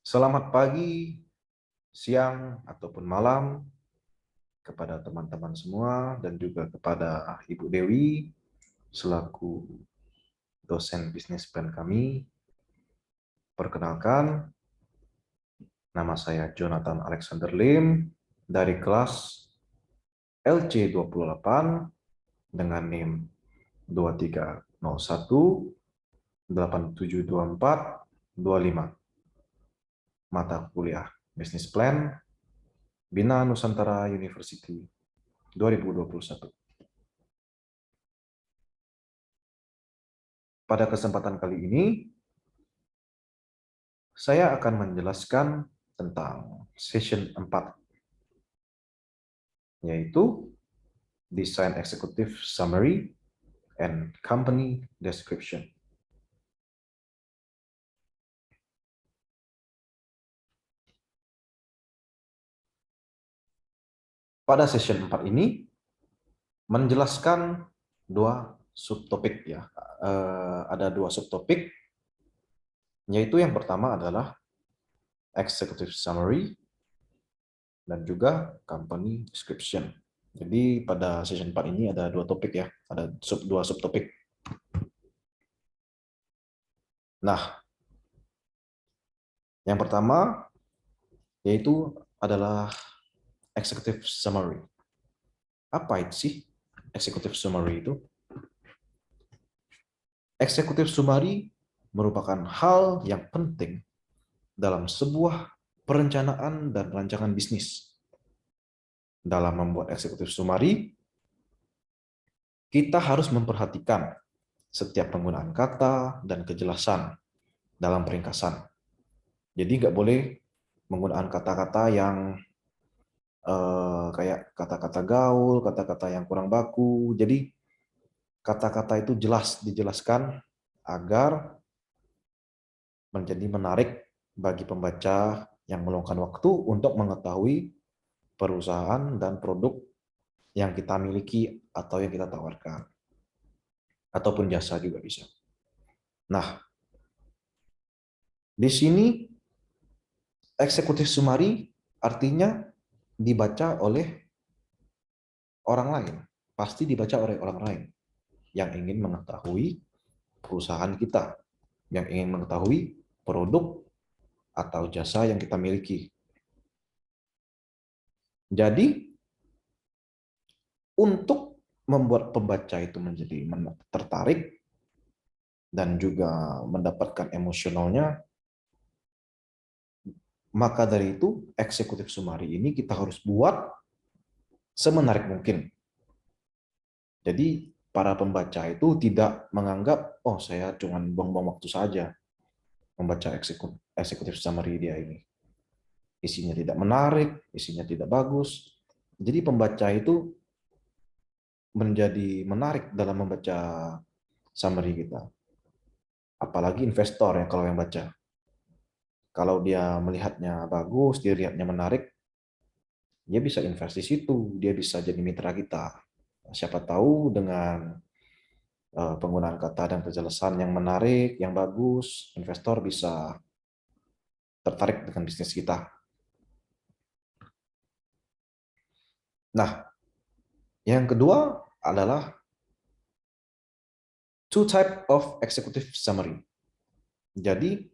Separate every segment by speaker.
Speaker 1: Selamat pagi, siang, ataupun malam kepada teman-teman semua dan juga kepada Ibu Dewi selaku dosen bisnis plan kami. Perkenalkan, nama saya Jonathan Alexander Lim dari kelas LC28 dengan NIM 2301 8724 25. Mata kuliah Bisnis Plan Bina Nusantara University 2021. Pada kesempatan kali ini, saya akan menjelaskan tentang session 4, yaitu Design Executive Summary and Company Description. Pada session 4 ini, menjelaskan dua subtopik ya. Ada dua subtopik, yaitu yang pertama adalah Executive Summary dan juga Company Description. Jadi pada session 4 ini ada dua topik ya, ada dua subtopik. Nah, yang pertama yaitu adalah Executive Summary. Apa itu sih Executive Summary itu? Executive Summary merupakan hal yang penting dalam sebuah perencanaan dan rancangan bisnis. Dalam membuat Executive Summary, kita harus memperhatikan setiap penggunaan kata dan kejelasan dalam peringkasan. Jadi nggak boleh menggunakan kata-kata yang kayak kata-kata gaul, kata-kata yang kurang baku. Jadi kata-kata itu jelas dijelaskan agar menjadi menarik bagi pembaca yang meluangkan waktu untuk mengetahui perusahaan dan produk yang kita miliki atau yang kita tawarkan. Ataupun jasa juga bisa. Nah, di sini eksekutif summary artinya dibaca oleh orang lain. Pasti dibaca oleh orang lain yang ingin mengetahui perusahaan kita, yang ingin mengetahui produk atau jasa yang kita miliki. Jadi, untuk membuat pembaca itu menjadi tertarik dan juga mendapatkan emosionalnya, maka dari itu eksekutif summary ini kita harus buat semenarik mungkin. Jadi para pembaca itu tidak menganggap, oh saya cuma buang-buang waktu saja membaca eksekutif summary dia ini. Isinya tidak menarik, isinya tidak bagus. Jadi pembaca itu menjadi menarik dalam membaca summary kita. Apalagi investor ya kalau yang baca. Kalau dia melihatnya bagus, dia lihatnya menarik, dia bisa invest di situ, dia bisa jadi mitra kita. Siapa tahu dengan penggunaan kata dan kejelasan yang menarik, yang bagus, investor bisa tertarik dengan bisnis kita. Nah, yang kedua adalah two type of executive summary. Jadi,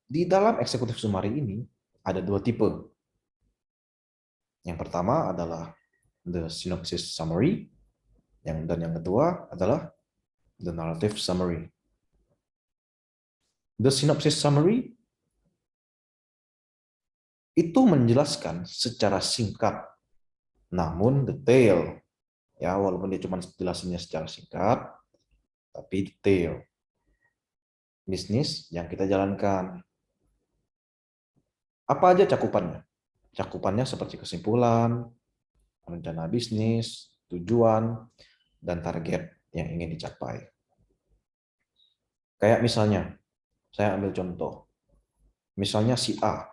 Speaker 1: di dalam executive summary ini ada dua tipe. Yang pertama adalah the synopsis summary, dan yang kedua adalah the narrative summary. The synopsis summary itu menjelaskan secara singkat, namun detail. Ya, walaupun dia cuma jelasinnya secara singkat, tapi detail. Bisnis yang kita jalankan. Apa aja cakupannya? Cakupannya seperti kesimpulan, rencana bisnis, tujuan, dan target yang ingin dicapai. Kayak misalnya, saya ambil contoh. Misalnya si A,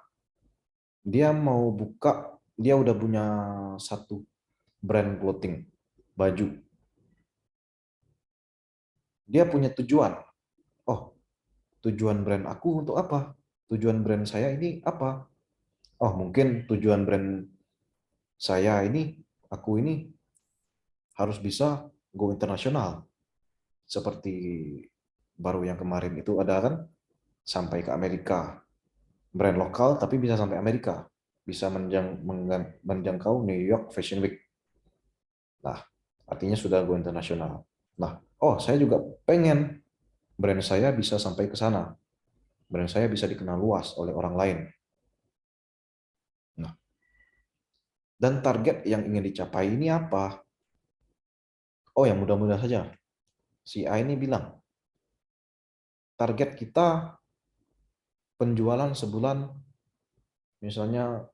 Speaker 1: dia mau buka, dia udah punya satu brand clothing, baju. Dia punya tujuan. Oh, tujuan brand aku untuk apa? tujuan brand saya ini apa? Oh, mungkin tujuan brand saya ini, aku ini harus bisa go internasional. Seperti baru yang kemarin itu ada kan, sampai ke Amerika. Brand lokal tapi bisa sampai Amerika. Bisa menjangkau New York Fashion Week. Nah, artinya sudah go internasional. Nah, oh saya juga pengen brand saya bisa sampai ke sana. Brand saya bisa dikenal luas oleh orang lain. Nah, dan target yang ingin dicapai ini apa? Oh, yang mudah-mudah saja. Si A ini bilang, target kita penjualan sebulan misalnya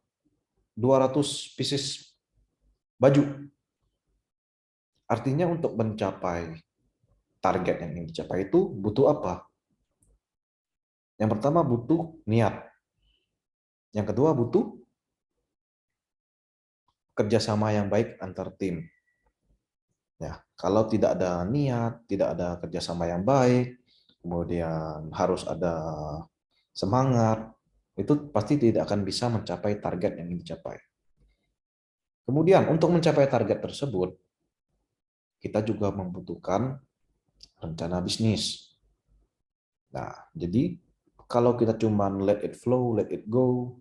Speaker 1: 200 pieces baju. Artinya untuk mencapai target yang ingin dicapai itu butuh apa? Yang pertama butuh niat. Yang kedua butuh kerjasama yang baik antar tim. Ya, kalau tidak ada niat, tidak ada kerjasama yang baik, kemudian harus ada semangat, itu pasti tidak akan bisa mencapai target yang ingin dicapai. Kemudian untuk mencapai target tersebut, kita juga membutuhkan rencana bisnis. Nah, jadi kalau kita cuma let it flow, let it go,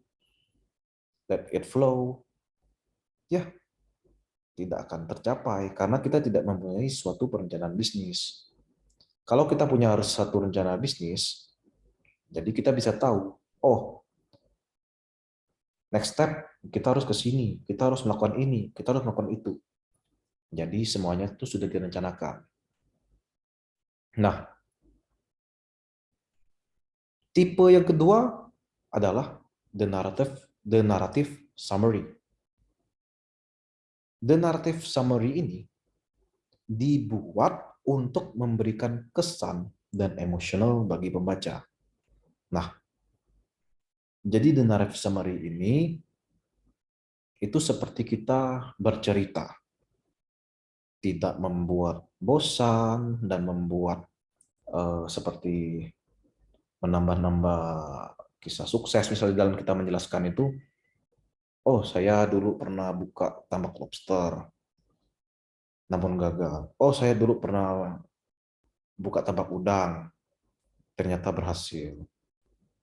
Speaker 1: let it flow, ya tidak akan tercapai karena kita tidak mempunyai suatu perencanaan bisnis. Kalau kita punya satu rencana bisnis, jadi kita bisa tahu, oh, next step kita harus ke sini, kita harus melakukan ini, kita harus melakukan itu. Jadi semuanya itu sudah direncanakan. Nah, tipe yang kedua adalah the narrative summary. The narrative summary ini dibuat untuk memberikan kesan dan emosional bagi pembaca. Nah, jadi the narrative summary ini itu seperti kita bercerita, tidak membuat bosan dan membuat seperti menambah-nambah kisah sukses. Misalnya dalam kita menjelaskan itu, oh saya dulu pernah buka tambak lobster, namun gagal. Oh saya dulu pernah buka tambak udang, ternyata berhasil.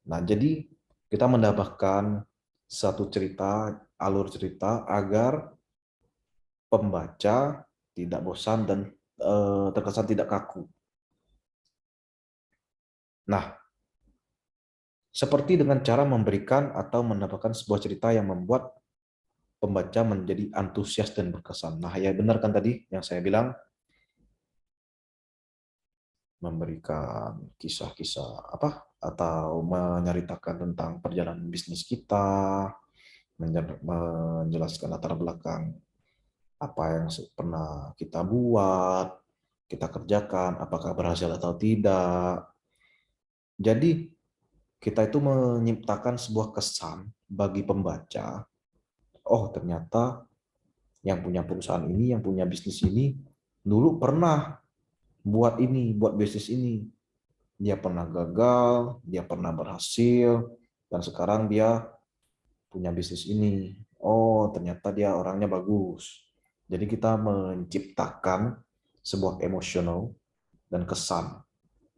Speaker 1: Nah jadi kita mendapatkan satu cerita, alur cerita agar pembaca tidak bosan dan terkesan tidak kaku. Nah, seperti dengan cara memberikan atau mendapatkan sebuah cerita yang membuat pembaca menjadi antusias dan berkesan. Nah, ya benar kan tadi yang saya bilang, memberikan kisah-kisah apa atau menceritakan tentang perjalanan bisnis kita, menjelaskan latar belakang apa yang pernah kita buat, kita kerjakan, apakah berhasil atau tidak. Jadi kita itu menciptakan sebuah kesan bagi pembaca. Oh, ternyata yang punya perusahaan ini, yang punya bisnis ini, dulu pernah buat ini, buat bisnis ini. Dia pernah gagal, dia pernah berhasil, dan sekarang dia punya bisnis ini. Oh, ternyata dia orangnya bagus. Jadi kita menciptakan sebuah emosional dan kesan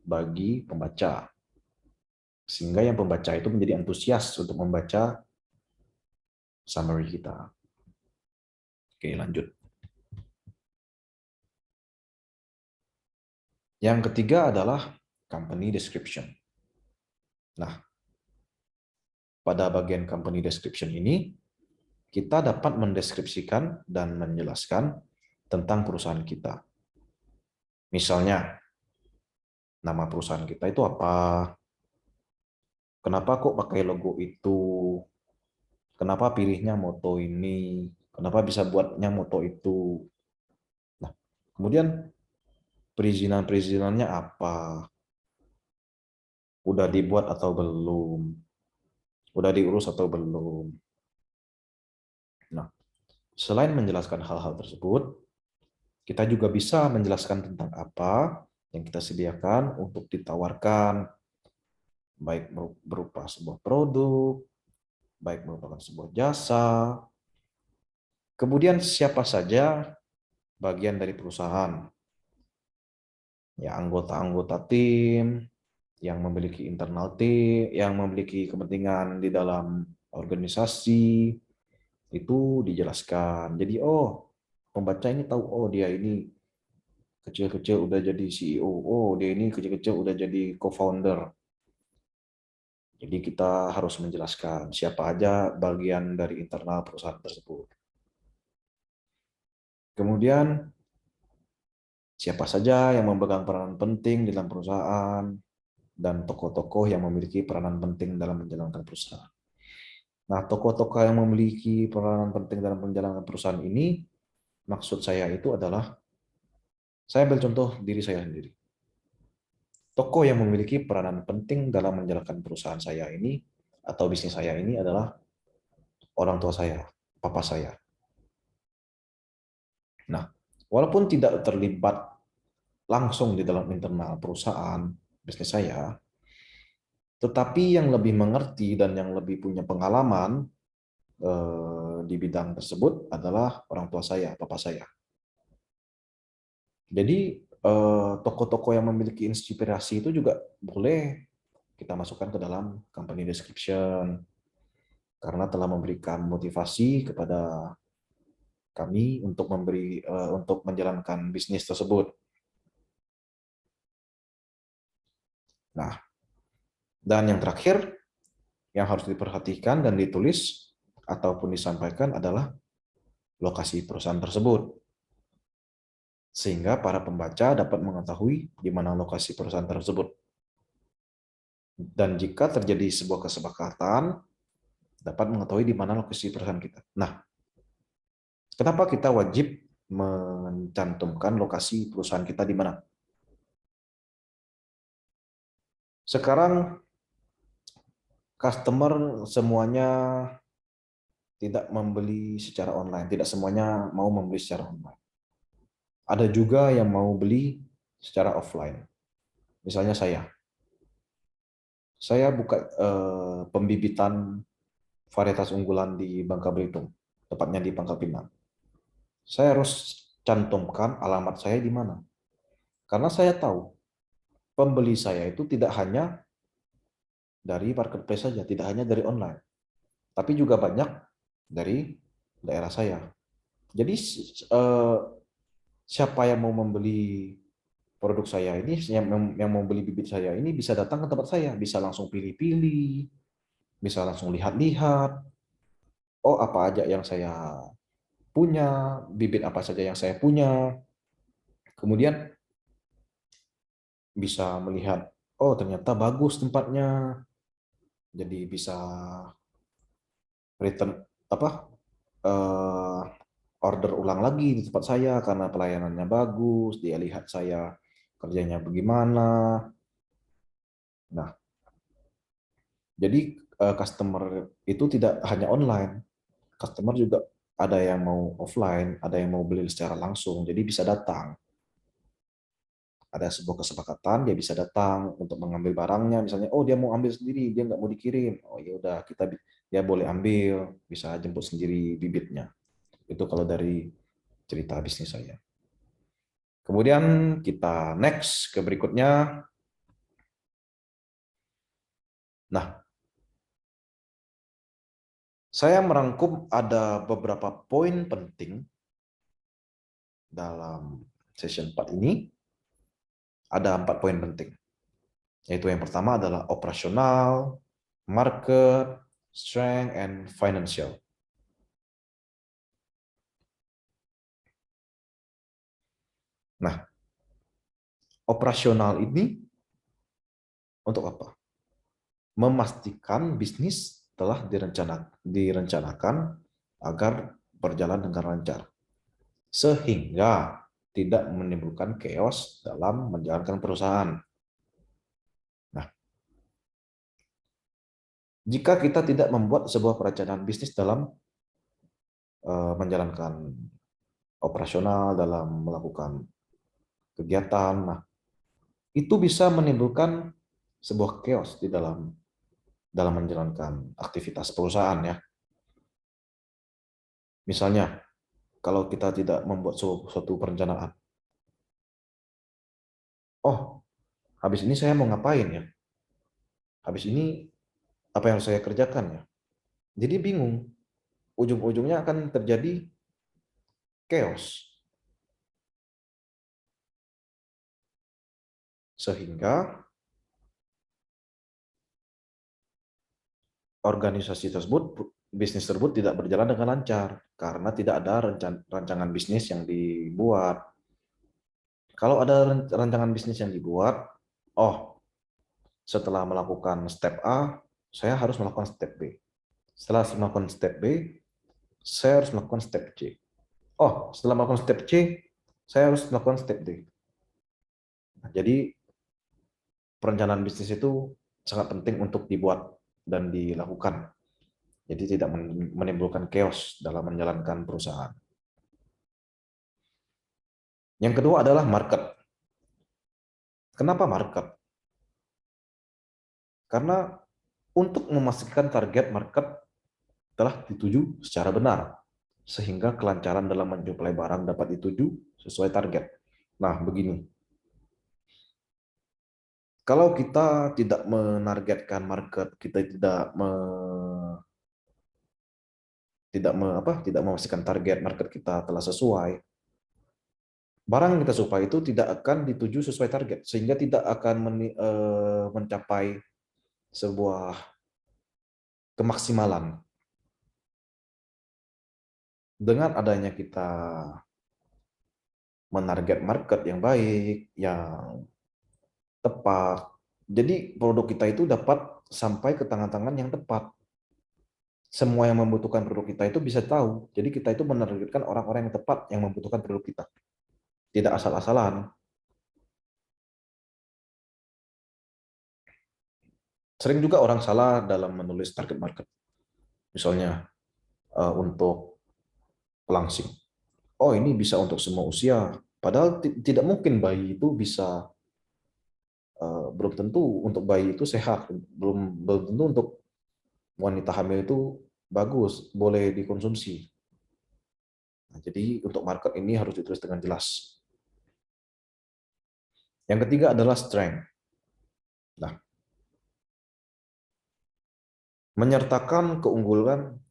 Speaker 1: bagi pembaca. Sehingga yang pembaca itu menjadi antusias untuk membaca summary kita. Oke, lanjut. Yang ketiga adalah company description. Nah, pada bagian company description ini, kita dapat mendeskripsikan dan menjelaskan tentang perusahaan kita. Misalnya, nama perusahaan kita itu apa? Kenapa kok pakai logo itu? Kenapa pilihnya moto ini? Kenapa bisa buatnya moto itu? Nah, kemudian perizinan-perizinannya apa? Udah dibuat atau belum? Udah diurus atau belum? Nah, selain menjelaskan hal-hal tersebut, kita juga bisa menjelaskan tentang apa yang kita sediakan untuk ditawarkan baik berupa sebuah produk, baik merupakan sebuah jasa. Kemudian siapa saja bagian dari perusahaan, ya anggota-anggota tim, yang memiliki internal tim, yang memiliki kepentingan di dalam organisasi, itu dijelaskan. Jadi, oh, pembaca ini tahu, oh dia ini kecil-kecil udah jadi CEO, oh dia ini kecil-kecil udah jadi co-founder. Jadi kita harus menjelaskan siapa aja bagian dari internal perusahaan tersebut. Kemudian siapa saja yang memegang peranan penting dalam perusahaan dan tokoh-tokoh yang memiliki peranan penting dalam menjalankan perusahaan. Nah, tokoh-tokoh yang memiliki peranan penting dalam menjalankan perusahaan ini, maksud saya itu adalah, saya ambil contoh diri saya sendiri. Tokoh yang memiliki peranan penting dalam menjalankan perusahaan saya ini, atau bisnis saya ini adalah orang tua saya, papa saya. Nah, walaupun tidak terlibat langsung di dalam internal perusahaan bisnis saya, tetapi yang lebih mengerti dan yang lebih punya pengalaman di bidang tersebut adalah orang tua saya, papa saya. Jadi tokoh-tokoh yang memiliki inspirasi itu juga boleh kita masukkan ke dalam company description karena telah memberikan motivasi kepada kami untuk untuk menjalankan bisnis tersebut. Nah, dan yang terakhir yang harus diperhatikan dan ditulis ataupun disampaikan adalah lokasi perusahaan tersebut. Sehingga para pembaca dapat mengetahui di mana lokasi perusahaan tersebut. Dan jika terjadi sebuah kesepakatan, dapat mengetahui di mana lokasi perusahaan kita. Nah, kenapa kita wajib mencantumkan lokasi perusahaan kita di mana? Sekarang customer semuanya tidak membeli secara online, tidak semuanya mau membeli secara online. Ada juga yang mau beli secara offline. Misalnya saya buka pembibitan varietas unggulan di Bangka Belitung, tepatnya di Pangkal Pinang. Saya harus cantumkan alamat saya di mana. Karena saya tahu pembeli saya itu tidak hanya dari marketplace saja, tidak hanya dari online, tapi juga banyak dari daerah saya. Jadi siapa yang mau membeli produk saya ini, yang mau beli bibit saya ini bisa datang ke tempat saya, bisa langsung pilih-pilih, bisa langsung lihat-lihat, oh apa aja yang saya punya, bibit apa saja yang saya punya, kemudian bisa melihat, oh ternyata bagus tempatnya, jadi bisa return apa eh, order ulang lagi di tempat saya karena pelayanannya bagus, dia lihat saya kerjanya bagaimana. Nah, jadi customer itu tidak hanya online, customer juga ada yang mau offline, ada yang mau beli secara langsung, jadi bisa datang. Ada sebuah kesepakatan, dia bisa datang untuk mengambil barangnya, misalnya, oh dia mau ambil sendiri, dia nggak mau dikirim, oh ya udah dia boleh ambil, bisa jemput sendiri bibitnya. Itu kalau dari cerita bisnis saya. Kemudian kita next ke berikutnya. Nah, saya merangkum ada beberapa poin penting dalam session 4 ini. Ada 4 poin penting. Yaitu yang pertama adalah operasional, market, strength, and financial. Nah, operasional ini untuk apa? Memastikan bisnis telah direncanakan agar berjalan dengan lancar, sehingga tidak menimbulkan chaos dalam menjalankan perusahaan. Nah, jika kita tidak membuat sebuah perencanaan bisnis dalam menjalankan operasional, dalam melakukan kegiatan, nah, itu bisa menimbulkan sebuah chaos di dalam menjalankan aktivitas perusahaan ya. Misalnya, kalau kita tidak membuat suatu perencanaan, oh, habis ini saya mau ngapain ya? Habis ini apa yang harus saya kerjakan ya? Jadi bingung. Ujung-ujungnya akan terjadi chaos. Sehingga organisasi tersebut, bisnis tersebut tidak berjalan dengan lancar karena tidak ada rancangan bisnis yang dibuat. Kalau ada rancangan bisnis yang dibuat, oh, setelah melakukan step A, saya harus melakukan step B. Setelah melakukan step B, saya harus melakukan step C. Oh, setelah melakukan step C, saya harus melakukan step D. Nah, jadi perencanaan bisnis itu sangat penting untuk dibuat dan dilakukan. Jadi tidak menimbulkan chaos dalam menjalankan perusahaan. Yang kedua adalah market. Kenapa market? Karena untuk memastikan target market telah dituju secara benar, sehingga kelancaran dalam mensuplai barang dapat dituju sesuai target. Nah, begini. Kalau kita tidak menargetkan market, kita tidak memastikan target market kita telah sesuai, barang yang kita suplai itu tidak akan dituju sesuai target, sehingga tidak akan mencapai sebuah kemaksimalan. Dengan adanya kita menarget market yang baik, yang tepat, jadi produk kita itu dapat sampai ke tangan-tangan yang tepat. Semua yang membutuhkan produk kita itu bisa tahu. Jadi kita itu menargetkan orang-orang yang tepat yang membutuhkan produk kita. Tidak asal-asalan. Sering juga orang salah dalam menulis target market. Misalnya untuk pelangsing. Oh, ini bisa untuk semua usia. Padahal tidak mungkin bayi itu bisa, belum tentu untuk bayi itu sehat, belum tentu untuk wanita hamil itu bagus, boleh dikonsumsi. Nah, jadi untuk market ini harus ditulis dengan jelas. Yang ketiga adalah strength. Nah, menyertakan keunggulan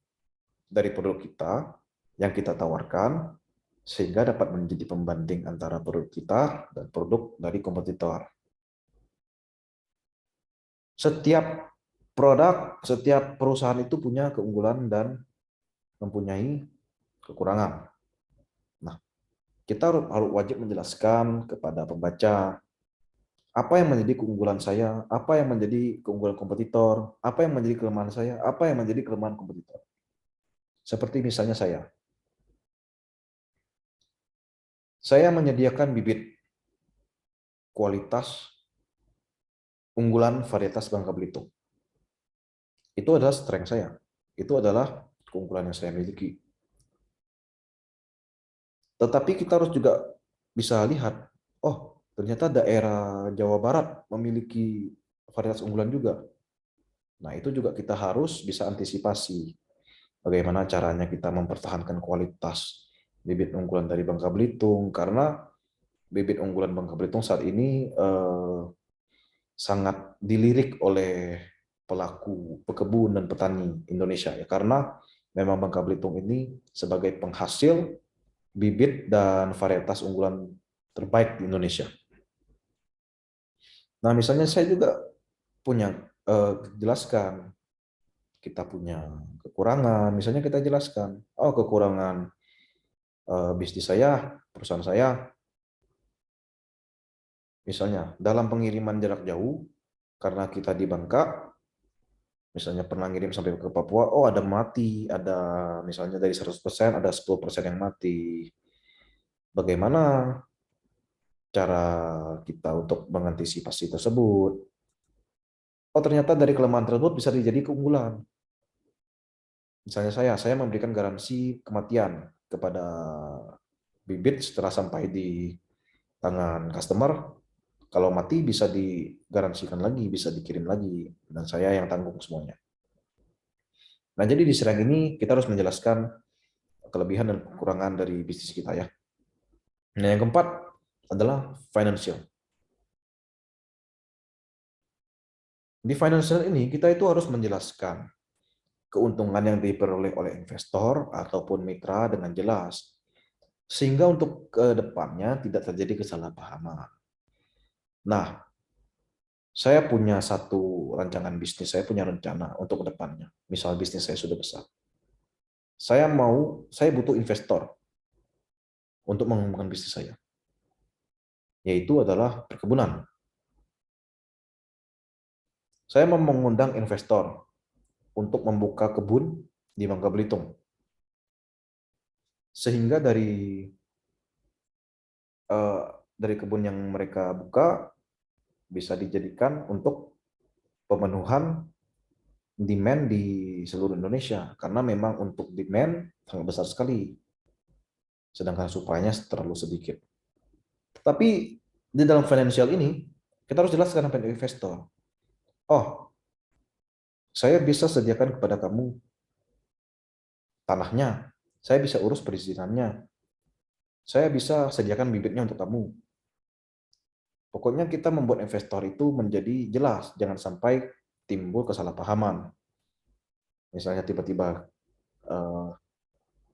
Speaker 1: dari produk kita yang kita tawarkan sehingga dapat menjadi pembanding antara produk kita dan produk dari kompetitor. Setiap produk, setiap perusahaan itu punya keunggulan dan mempunyai kekurangan. Nah, kita harus wajib menjelaskan kepada pembaca apa yang menjadi keunggulan saya, apa yang menjadi keunggulan kompetitor, apa yang menjadi kelemahan saya, apa yang menjadi kelemahan kompetitor. Seperti misalnya saya menyediakan bibit kualitas unggulan varietas Bangka Belitung. Itu adalah strength saya. Itu adalah keunggulan yang saya miliki. Tetapi kita harus juga bisa lihat, oh, ternyata daerah Jawa Barat memiliki varietas unggulan juga. Nah, itu juga kita harus bisa antisipasi. Bagaimana caranya kita mempertahankan kualitas bibit unggulan dari Bangka Belitung, karena bibit unggulan Bangka Belitung saat ini sangat dilirik oleh pelaku pekebun dan petani Indonesia ya, karena memang Bangka Belitung ini sebagai penghasil bibit dan varietas unggulan terbaik di Indonesia. Nah, misalnya saya juga punya jelaskan kita punya kekurangan, misalnya kita jelaskan, oh, kekurangan bisnis saya, perusahaan saya, misalnya dalam pengiriman jarak jauh, karena kita di Bangka, misalnya pernah ngirim sampai ke Papua, oh, ada mati, ada misalnya dari 100% ada 10% yang mati. Bagaimana cara kita untuk mengantisipasi tersebut? Oh, ternyata dari kelemahan tersebut bisa dijadi keunggulan. Misalnya saya memberikan garansi kematian kepada bibit setelah sampai di tangan customer. Kalau mati bisa digaransikan lagi, bisa dikirim lagi, dan saya yang tanggung semuanya. Nah, jadi di slide ini kita harus menjelaskan kelebihan dan kekurangan dari bisnis kita ya. Nah, yang keempat adalah financial. Di financial ini kita itu harus menjelaskan keuntungan yang diperoleh oleh investor ataupun mitra dengan jelas, sehingga untuk ke depannya tidak terjadi kesalahpahaman. Nah, saya punya satu rancangan bisnis, saya punya rencana untuk ke depannya. Misal bisnis saya sudah besar. Saya butuh investor untuk mengembangkan bisnis saya, yaitu adalah perkebunan. Saya mau mengundang investor untuk membuka kebun di Bangka Belitung. Sehingga eh, dari kebun yang mereka buka bisa dijadikan untuk pemenuhan demand di seluruh Indonesia, karena memang untuk demand sangat besar sekali, sedangkan supply-nya terlalu sedikit. Tapi di dalam financial ini kita harus jelaskan kepada investor, oh, saya bisa sediakan kepada kamu tanahnya, saya bisa urus perizinannya, saya bisa sediakan bibitnya untuk kamu. Pokoknya kita membuat investor itu menjadi jelas, jangan sampai timbul kesalahpahaman. Misalnya tiba-tiba eh,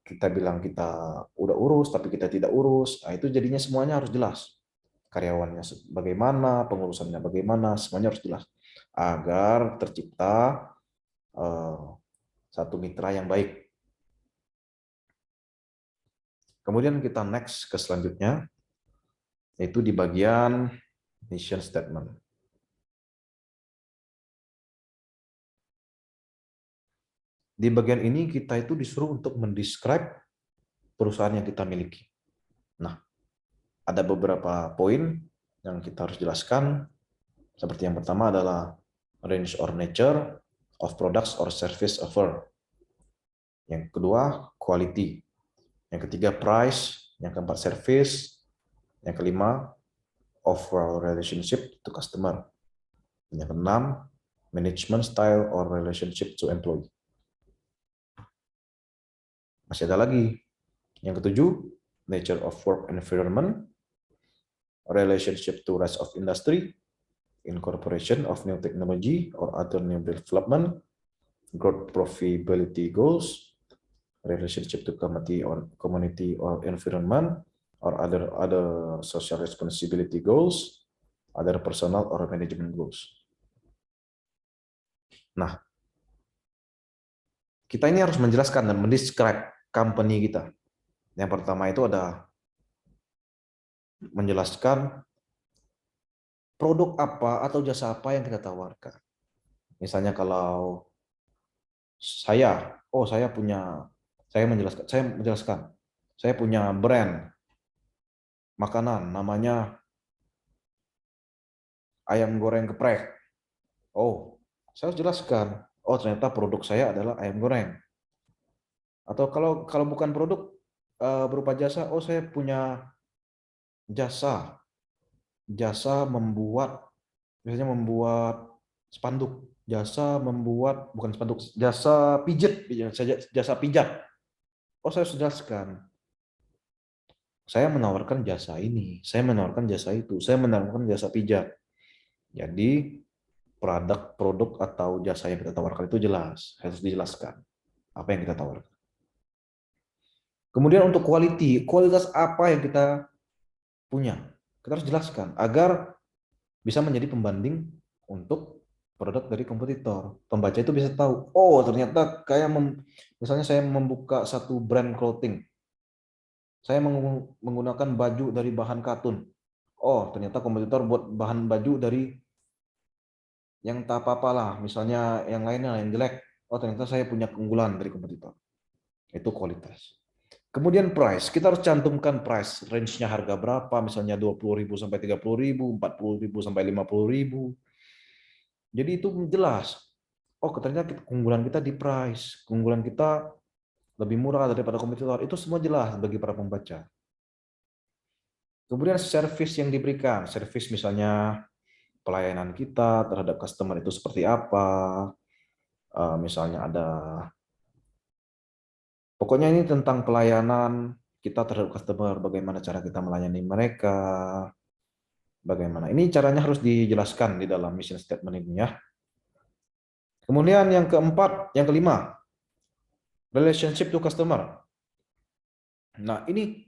Speaker 1: kita bilang kita udah urus, tapi kita tidak urus. Nah, itu jadinya semuanya harus jelas. Karyawannya bagaimana, pengurusannya bagaimana, semuanya harus jelas. Agar tercipta eh, satu mitra yang baik. Kemudian kita next ke selanjutnya, yaitu di bagian mission statement. Di bagian ini kita itu disuruh untuk mendescribe perusahaan yang kita miliki. Nah, ada beberapa poin yang kita harus jelaskan. Seperti yang pertama adalah range or nature of products or service offer. Yang kedua, quality. Yang ketiga, price. Yang keempat, service. Yang kelima, overall relationship to customer. Yang keenam, management style or relationship to employee. Masih ada lagi. Yang ketujuh, nature of work environment, relationship to rest of industry, incorporation of new technology or other new development, growth profitability goals, relationship to community or environment, or other social responsibility goals, other personal or management goals. Nah, kita ini harus menjelaskan dan mendescribe company kita. Yang pertama itu ada menjelaskan produk apa atau jasa apa yang kita tawarkan. Misalnya kalau saya punya brand makanan namanya ayam goreng geprek. Oh, saya harus jelaskan. Oh, ternyata produk saya adalah ayam goreng. Atau kalau bukan produk berupa jasa, oh saya punya jasa, jasa membuat, biasanya membuat spanduk, jasa membuat bukan spanduk, jasa pijat, jasa pijat. Oh, saya harus jelaskan. Saya menawarkan jasa ini, saya menawarkan jasa itu, saya menawarkan jasa pijat. Jadi produk atau jasa yang kita tawarkan itu jelas, harus dijelaskan apa yang kita tawarkan. Kemudian untuk kualitas apa yang kita punya, kita harus jelaskan agar bisa menjadi pembanding untuk produk dari kompetitor. Pembaca itu bisa tahu, oh ternyata misalnya saya membuka satu brand clothing, saya menggunakan baju dari bahan katun. Oh ternyata kompetitor buat bahan baju dari yang tak apa-apa lah, misalnya yang lainnya yang jelek. Oh ternyata saya punya keunggulan dari kompetitor. Itu kualitas. Kemudian price, kita harus cantumkan price, range-nya harga berapa, misalnya 20.000 sampai 30.000, 40.000 sampai 50.000. Jadi itu jelas. Oh ternyata keunggulan kita di price, keunggulan kita lebih murah daripada kompetitor. Itu semua jelas bagi para pembaca. Kemudian service yang diberikan, service misalnya pelayanan kita terhadap customer itu seperti apa, misalnya ada, pokoknya ini tentang pelayanan kita terhadap customer, bagaimana cara kita melayani mereka, bagaimana. Ini caranya harus dijelaskan di dalam mission statement ini ya. Kemudian yang keempat, yang kelima, relationship to customer. Nah, ini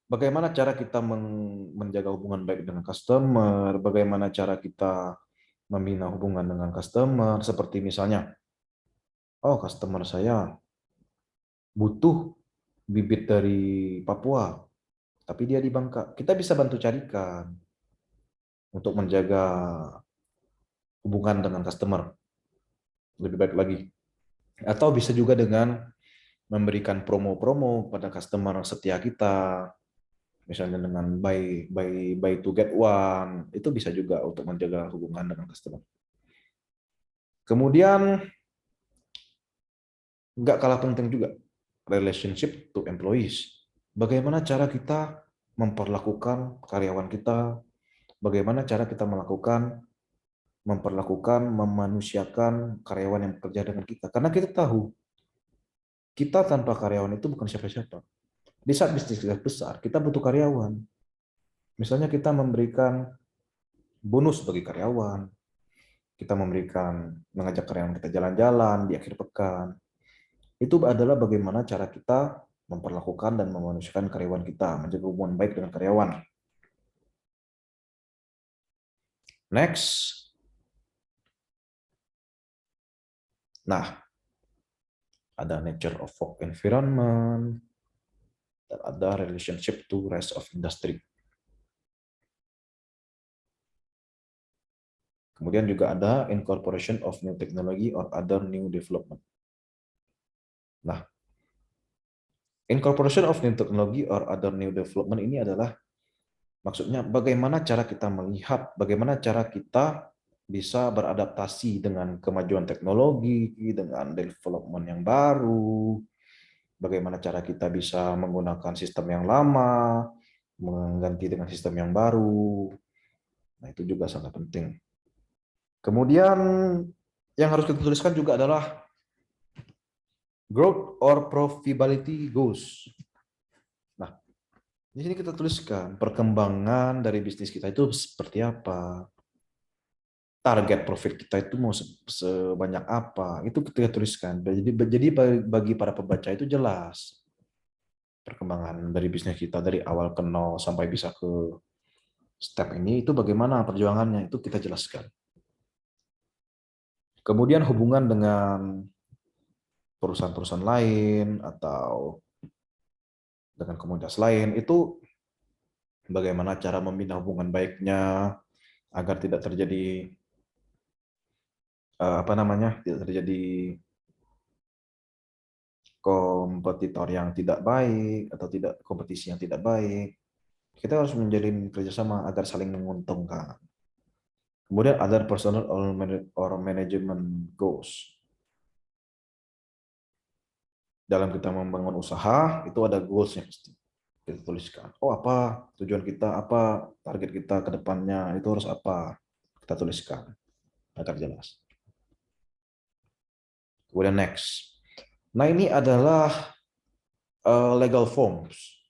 Speaker 1: bagaimana cara kita menjaga hubungan baik dengan customer, bagaimana cara kita membina hubungan dengan customer, seperti misalnya, oh customer saya butuh bibit dari Papua, tapi dia di Bangka. Kita bisa bantu carikan untuk menjaga hubungan dengan customer lebih baik lagi. Atau bisa juga dengan memberikan promo-promo pada customer setia kita, misalnya dengan buy to get one, itu bisa juga untuk menjaga hubungan dengan customer. Kemudian nggak kalah penting juga relationship to employees. Bagaimana cara kita memperlakukan karyawan kita, bagaimana cara kita memanusiakan karyawan yang bekerja dengan kita. Karena kita tahu, kita tanpa karyawan itu bukan siapa-siapa. Di saat bisnis kita besar, kita butuh karyawan. Misalnya kita memberikan bonus bagi karyawan, kita mengajak karyawan kita jalan-jalan di akhir pekan. Itu adalah bagaimana cara kita memperlakukan dan memanusiakan karyawan kita, menjaga hubungan baik dengan karyawan. Next. Nah, ada nature of work environment, dan ada relationship to rest of industry. Kemudian juga ada incorporation of new technology or other new development. Nah, incorporation of new technology or other new development ini adalah maksudnya bagaimana cara kita melihat, bagaimana cara kita bisa beradaptasi dengan kemajuan teknologi, dengan development yang baru, bagaimana cara kita bisa menggunakan sistem yang lama, mengganti dengan sistem yang baru. Nah, itu juga sangat penting. Kemudian yang harus kita tuliskan juga adalah growth or profitability goals. Nah, di sini kita tuliskan perkembangan dari bisnis kita itu seperti apa, target profit kita itu mau sebanyak apa, itu kita tuliskan. Jadi bagi para pembaca itu jelas perkembangan dari bisnis kita dari awal ke nol sampai bisa ke step ini itu bagaimana perjuangannya itu kita jelaskan. Kemudian hubungan dengan perusahaan-perusahaan lain atau dengan komunitas lain itu bagaimana cara membina hubungan baiknya agar tidak terjadi tidak terjadi kompetitor yang tidak baik atau tidak kompetisi yang tidak baik. Kita harus menjalin kerjasama agar saling menguntungkan. Kemudian other personal or management goals. Dalam kita membangun usaha itu ada goals-nya pasti kita tuliskan. Oh, apa tujuan kita, apa target kita ke depannya, itu harus apa kita tuliskan agar jelas. Kemudian next. Nah, ini adalah legal forms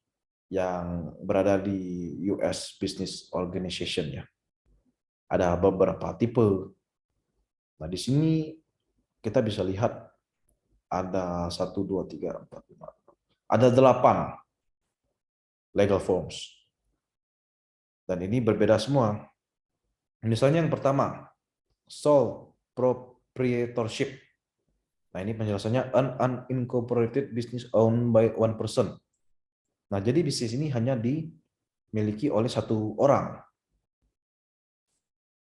Speaker 1: yang berada di US Business Organization ya. Ada beberapa tipe. Nah, di sini kita bisa lihat ada 1, 2, 3, 4, 5. Ada 8 legal forms. Dan ini berbeda semua. Misalnya yang pertama, sole proprietorship. Nah, ini penjelasannya an unincorporated business owned by one person. Nah, jadi bisnis ini hanya dimiliki oleh satu orang.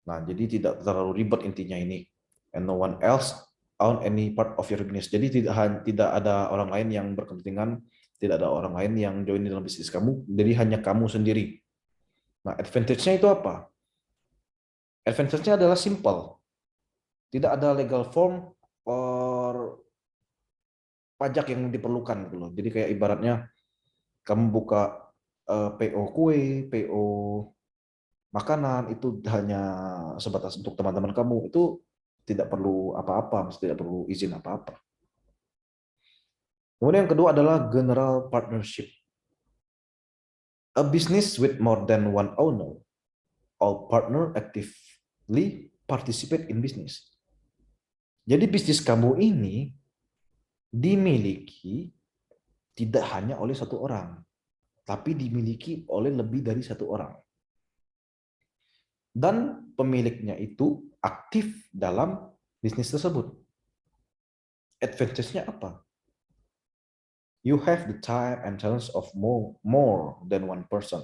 Speaker 1: Nah, jadi tidak terlalu ribet intinya ini. And no one else own any part of your business. Jadi tidak ada orang lain yang berkepentingan, tidak ada orang lain yang join dalam bisnis kamu, jadi hanya kamu sendiri. Nah, advantage-nya itu apa? Advantage-nya adalah simple. Tidak ada legal form or pajak yang diperlukan gitu loh. Jadi kayak ibaratnya kamu buka PO kue, PO makanan itu hanya sebatas untuk teman-teman kamu, itu tidak perlu apa-apa, tidak perlu izin apa-apa. Kemudian yang kedua adalah general partnership. A business with more than one owner, all partner actively participate in business. Jadi bisnis kamu ini dimiliki tidak hanya oleh satu orang, tapi dimiliki oleh lebih dari satu orang. Dan pemiliknya itu aktif dalam bisnis tersebut. Advantage-nya apa? You have the time and chance of more than one person.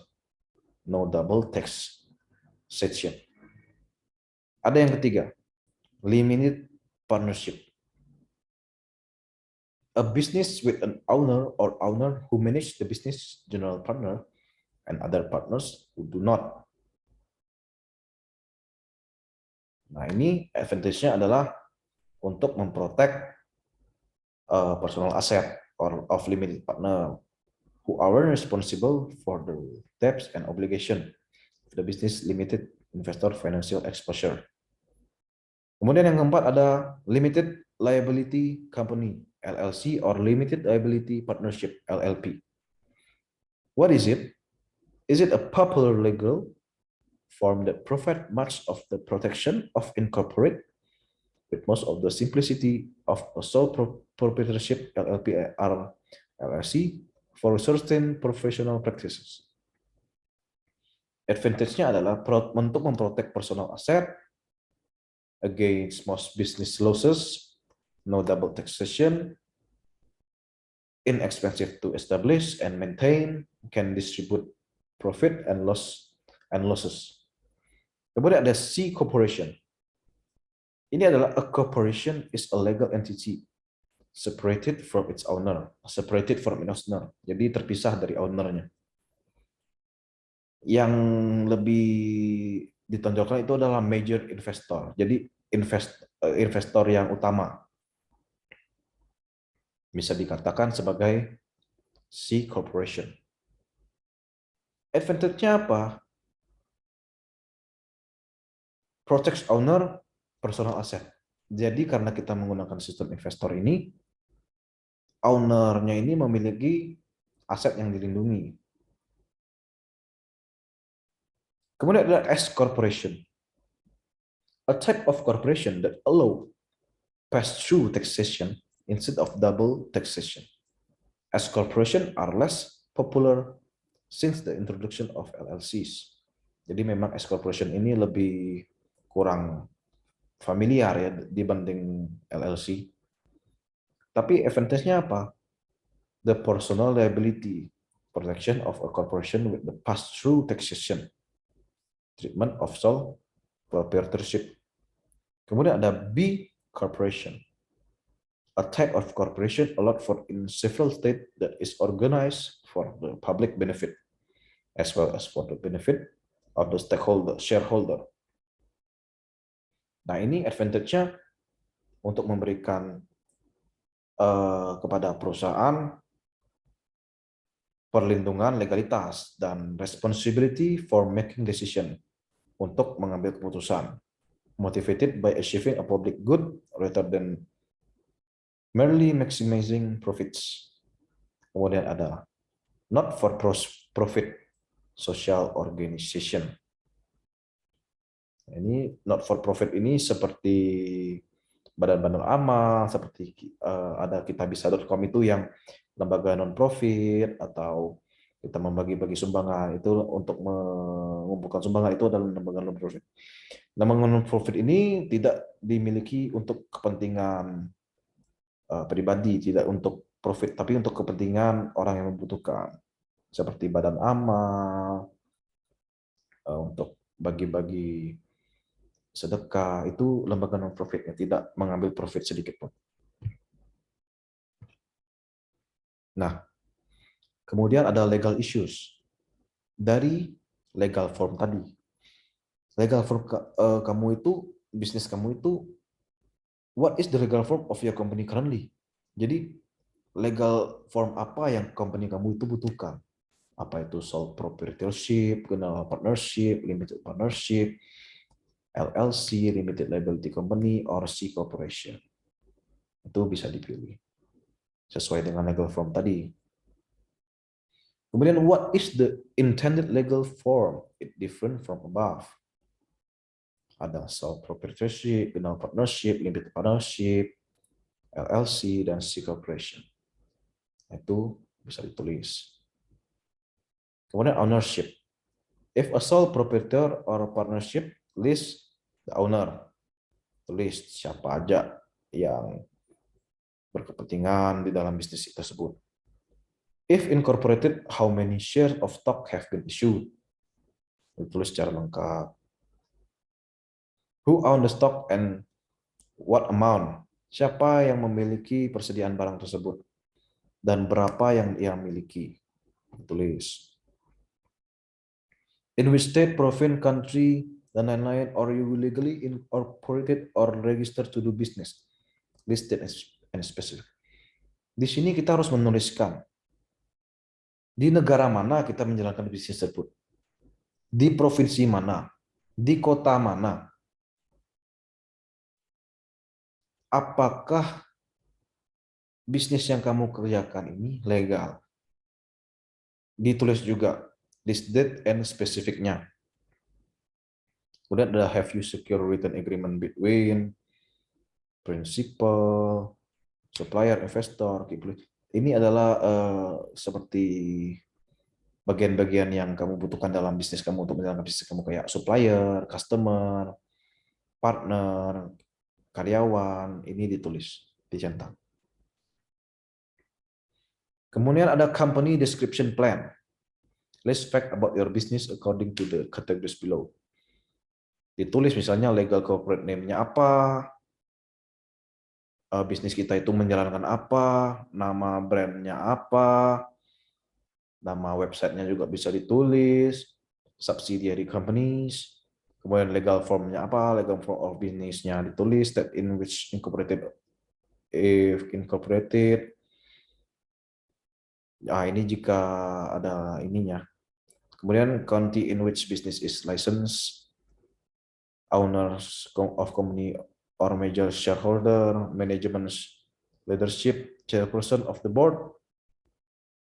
Speaker 1: No double taxation. Ada yang ketiga, limited partnership. A business with an owner or owner who manage the business, general partner, and other partners who do not. Nah, ini advantage-nya adalah untuk memprotek personal asset or of limited partner who are responsible for the debts and obligation of the business limited investor financial exposure. Kemudian yang keempat ada limited liability company LLC or limited liability partnership LLP. What is it? Is it a popular legal form that provide much of the protection of incorporate with most of the simplicity of a sole proprietorship LLP or LLC for certain professional practices. Advantage-nya adalah untuk memprotek personal asset against most business losses, no double taxation, inexpensive to establish and maintain, can distribute profit and losses. Kemudian ada C corporation. Ini adalah a corporation is a legal entity separated from its owner, separated from its owner. Jadi terpisah dari ownernya. Yang lebih ditonjolkan itu adalah major investor. Jadi investor yang utama. Bisa dikatakan sebagai C corporation. Advantage-nya apa? Protects owner personal asset. Jadi karena kita menggunakan sistem investor ini, owner-nya ini memiliki aset yang dilindungi. Kemudian ada S corporation. A type of corporation that allow pass-through taxation instead of double taxation. S corporation are less popular since the introduction of LLCs. Jadi memang S corporation ini lebih kurang familiar ya dibanding LLC. Tapi advantage-nya apa? The personal liability protection of a corporation with the pass-through taxation, treatment of sole proprietorship. Kemudian ada B corporation, a type of corporation allowed for in several states that is organized for the public benefit as well as for the benefit of the shareholder. Nah, ini advantage-nya untuk memberikan kepada perusahaan perlindungan legalitas dan responsibility for making decision untuk mengambil keputusan, motivated by achieving a public good rather than merely maximizing profits. Kemudian ada not for profit social organization. Ini not for profit ini seperti badan-badan amal, seperti ada kitabisa.com itu yang lembaga non-profit, atau kita membagi-bagi sumbangan itu untuk mengumpulkan sumbangan, itu adalah lembaga non-profit. Lembaga non-profit ini tidak dimiliki untuk kepentingan pribadi, tidak untuk profit, tapi untuk kepentingan orang yang membutuhkan, seperti badan amal, untuk bagi-bagi sedekah, itu lembaga non-profit yang tidak mengambil profit sedikit pun. Nah, kemudian ada legal issues dari legal form tadi. Legal form kamu itu, bisnis kamu itu, what is the legal form of your company currently? Jadi legal form apa yang company kamu itu butuhkan? Apa itu sole proprietorship, general partnership, limited partnership, LLC, limited liability company, or C corporation. Itu bisa dipilih sesuai dengan legal form tadi. Kemudian, what is the intended legal form? It different from above. Ada sole proprietorship, general partnership, limited partnership, LLC, dan C corporation. Itu bisa ditulis. Kemudian ownership. If a sole proprietor or partnership, list the owner. Tulis siapa aja yang berkepentingan di dalam bisnis tersebut. If incorporated, how many shares of stock have been issued? Ditulis secara lengkap. Who own the stock and what amount? Siapa yang memiliki persediaan barang tersebut dan berapa yang ia miliki? Tulis. In which state, province, country, dan lain-lain, or you legally incorporated or registered to do business. Listed and specific. Di sini kita harus menuliskan di negara mana kita menjalankan bisnis tersebut, di provinsi mana, di kota mana, apakah bisnis yang kamu kerjakan ini legal. Ditulis juga list date and specificnya. Kemudian ada have you secure written agreement between principal, supplier, investor. Ini adalah seperti bagian-bagian yang kamu butuhkan dalam bisnis kamu untuk menjalankan bisnis kamu, kayak supplier, customer, partner, karyawan. Ini ditulis, dicetak. Kemudian ada company description plan. List fact about your business according to the categories below. Ditulis misalnya legal corporate name-nya apa, bisnis kita itu menjalankan apa, nama brand-nya apa, nama website-nya juga bisa ditulis, subsidiary companies, kemudian legal form-nya apa, legal form of business-nya ditulis, state in which incorporated, if incorporated. Nah, ini jika ada ininya. Kemudian county in which business is licensed, owners of company or major shareholder, management, leadership, chairperson of the board.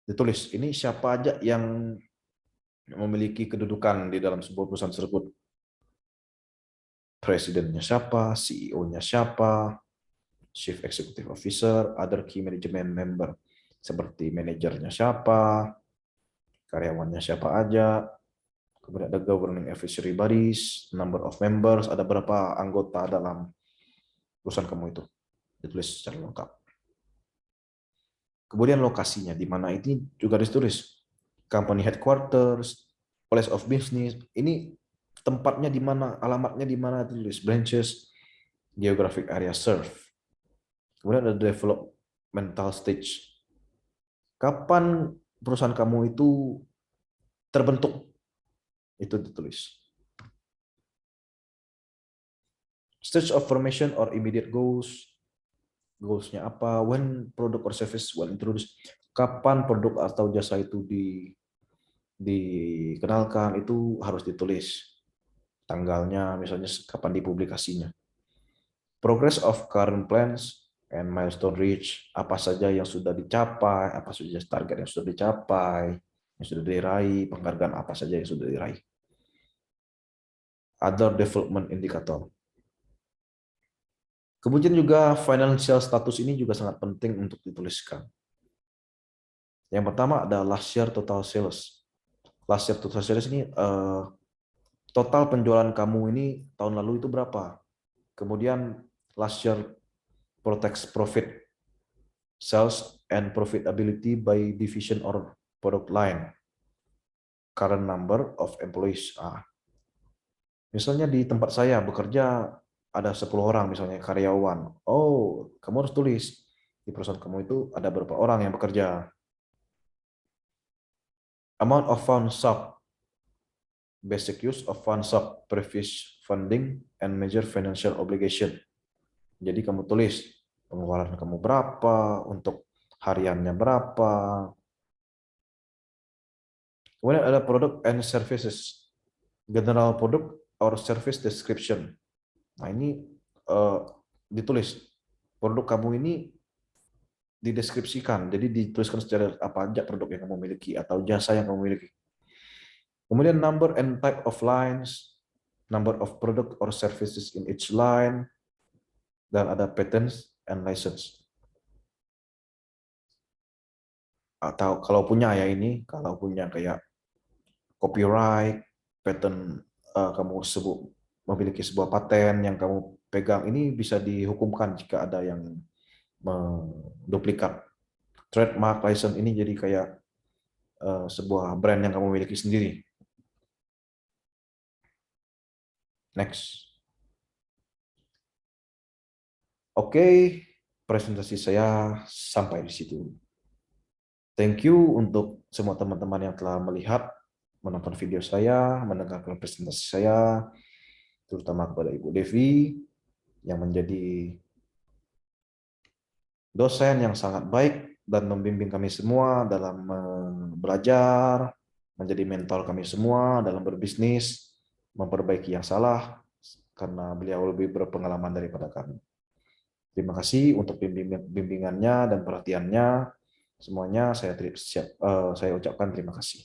Speaker 1: Ditulis ini siapa aja yang memiliki kedudukan di dalam sebuah perusahaan tersebut. Presidennya siapa, CEO-nya siapa, Chief Executive Officer, other key management member, seperti manajernya siapa, karyawannya siapa aja, kemudian ada governing advisory bodies, number of members, ada berapa anggota dalam perusahaan kamu itu, ditulis secara lengkap. Kemudian lokasinya di mana, ini juga ditulis. Company headquarters, place of business, ini tempatnya di mana, alamatnya di mana, ditulis. Branches, geographic area serve. Kemudian ada developmental stage. Kapan perusahaan kamu itu terbentuk? Itu ditulis. Stage of formation or immediate goals. Goals-nya apa? When product or service well introduced. Kapan produk atau jasa itu dikenalkan, itu harus ditulis. Tanggalnya, misalnya kapan dipublikasinya. Progress of current plans and milestone reach, apa saja yang sudah dicapai, apa saja target yang sudah dicapai, yang sudah diraih, penghargaan apa saja yang sudah diraih. Other development indicator. Kemudian juga financial status ini juga sangat penting untuk dituliskan. Yang pertama ada last year total sales. Last year total sales ini total penjualan kamu ini tahun lalu itu berapa. Kemudian last year protects profit, sales and profitability by division or product line. Current number of employees. Misalnya di tempat saya bekerja ada 10 orang misalnya karyawan. Oh, kamu harus tulis di perusahaan kamu itu ada berapa orang yang bekerja. Amount of funds sought. Basic use of funds sought, previous funding and major financial obligation. Jadi kamu tulis pengeluaran kamu berapa, untuk hariannya berapa, Kemudian ada product and services, general product or service description. Nah ini ditulis produk kamu ini dideskripsikan, jadi dituliskan secara apa aja produk yang kamu miliki atau jasa yang kamu miliki. Kemudian number and type of lines, number of product or services in each line, dan ada patents and license. Atau kalau punya ya ini, kalau punya kayak copyright, patent, kamu sebut memiliki sebuah paten yang kamu pegang, ini bisa dihukumkan jika ada yang menduplikat. Trademark license ini jadi kayak sebuah brand yang kamu miliki sendiri. Next. Oke, presentasi saya sampai di situ. Thank you untuk semua teman-teman yang telah melihat, menonton video saya, mendengarkan presentasi saya, terutama kepada Ibu Devi yang menjadi dosen yang sangat baik dan membimbing kami semua dalam belajar, menjadi mentor kami semua dalam berbisnis, memperbaiki yang salah, karena beliau lebih berpengalaman daripada kami. Terima kasih untuk bimbingannya dan perhatiannya. Semuanya saya ucapkan terima kasih.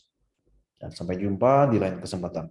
Speaker 1: Dan sampai jumpa di lain kesempatan.